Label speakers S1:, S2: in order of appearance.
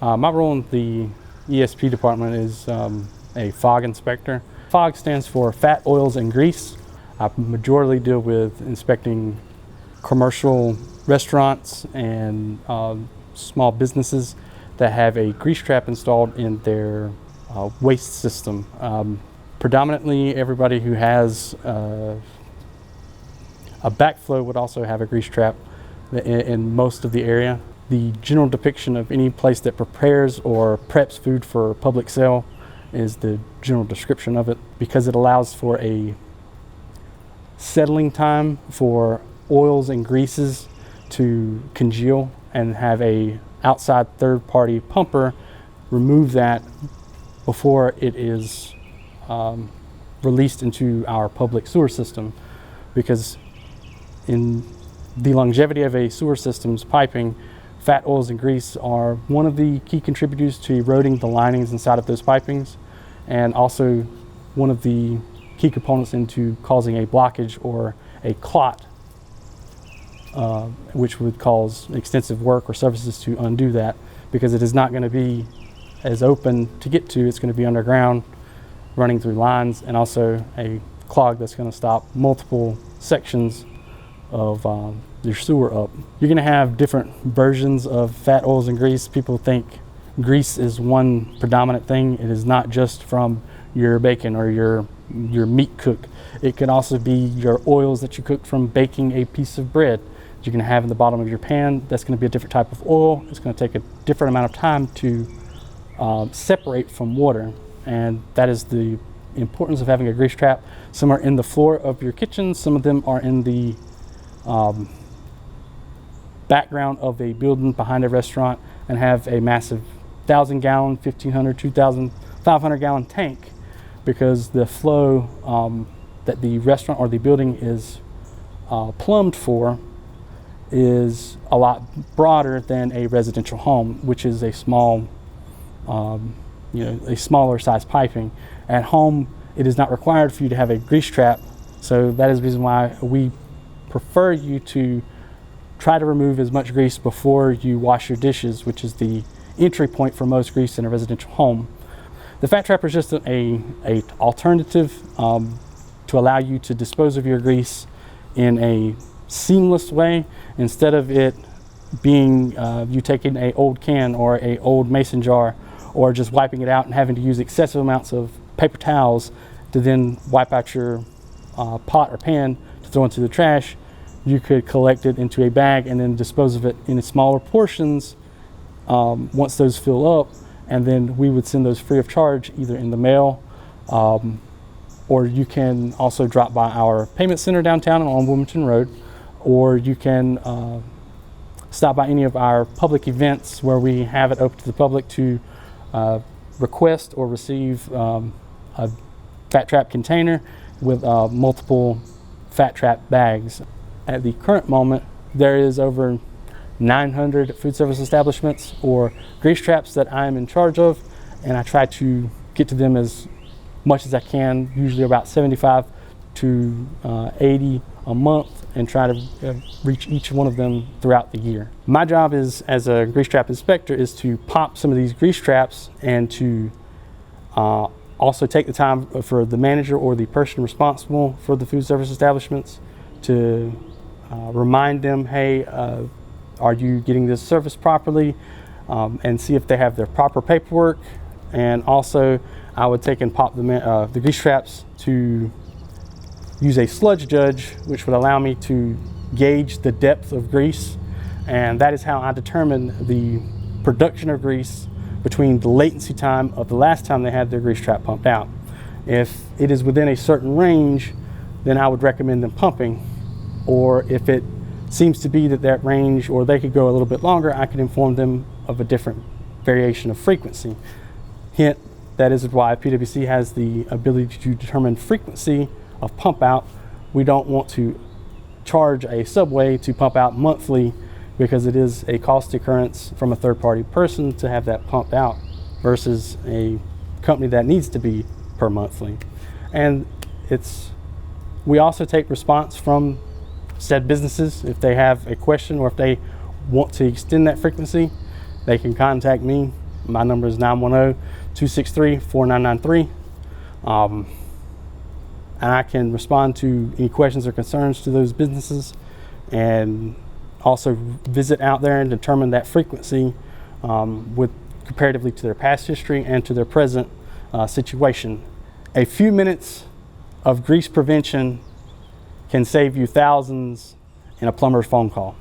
S1: My role in the ESP department is a FOG inspector. FOG stands for Fat, Oils, and Grease. I majorly deal with inspecting commercial restaurants and small businesses that have a grease trap installed in their waste system. Predominantly, everybody who has a backflow would also have a grease trap in most of the area. The general depiction of any place that prepares or preps food for public sale is the general description of it, because it allows for a settling time for oils and greases to congeal, and have a outside third-party pumper remove that before it is released into our public sewer system. Because in the longevity of a sewer system's piping, fat, oils, and grease are one of the key contributors to eroding the linings inside of those pipings, and also one of the key components into causing a blockage or a clot, which would cause extensive work or services to undo that, because it is not going to be as open to get to. It's going to be underground, running through lines, and also a clog that's going to stop multiple sections of your sewer up. You're going to have different versions of fat, oils, and grease. People think grease is one predominant thing. It is not just from your bacon or your meat cook. It could also be your oils that you cook from baking a piece of bread that you're going to have in the bottom of your pan. That's going to be a different type of oil. It's going to take a different amount of time to separate from water, and that is the importance of having a grease trap. Some are in the floor of your kitchen. Some of them are in the background of a building behind a restaurant, and have a massive 1,000-gallon, 1,500, 2,000, 500-gallon tank, because the flow that the restaurant or the building is plumbed for is a lot broader than a residential home, which is a small, a smaller size piping. At home, it is not required for you to have a grease trap, so that is the reason why we prefer you to try to remove as much grease before you wash your dishes, which is the entry point for most grease in a residential home. The fat trapper is just a alternative to allow you to dispose of your grease in a seamless way, instead of it being you taking an old can or an old mason jar, or just wiping it out and having to use excessive amounts of paper towels to then wipe out your pot or pan to throw into the trash. You could collect it into a bag and then dispose of it in smaller portions once those fill up, and then we would send those free of charge either in the mail, or you can also drop by our payment center downtown on Wilmington Road, or you can stop by any of our public events where we have it open to the public to request or receive a fat trap container with multiple fat trap bags. At the current moment, there is over 900 food service establishments or grease traps that I am in charge of, and I try to get to them as much as I can, usually about 75 to 80 a month, and try to reach each one of them throughout the year. My job is, as a grease trap inspector, is to pop some of these grease traps, and to also take the time for the manager or the person responsible for the food service establishments to remind them, hey, are you getting this service properly, and see if they have their proper paperwork. And also, I would take and pop the grease traps to use a sludge judge, which would allow me to gauge the depth of grease, and that is how I determine the production of grease between the latency time of the last time they had their grease trap pumped out. If it is within a certain range, then I would recommend them pumping, or if it seems to be that range, or they could go a little bit longer, I can inform them of a different variation of frequency. Hint, that is why PWC has the ability to determine frequency of pump out. We don't want to charge a subway to pump out monthly, because it is a cost occurrence from a third-party person to have that pumped out, versus a company that needs to be per monthly. And we also take response from said businesses. If they have a question, or if they want to extend that frequency, they can contact me, My number is 910-263-4993. And I can respond to any questions or concerns to those businesses, and also visit out there and determine that frequency with comparatively to their past history and to their present situation. A few minutes of grease prevention can save you thousands in a plumber's phone call.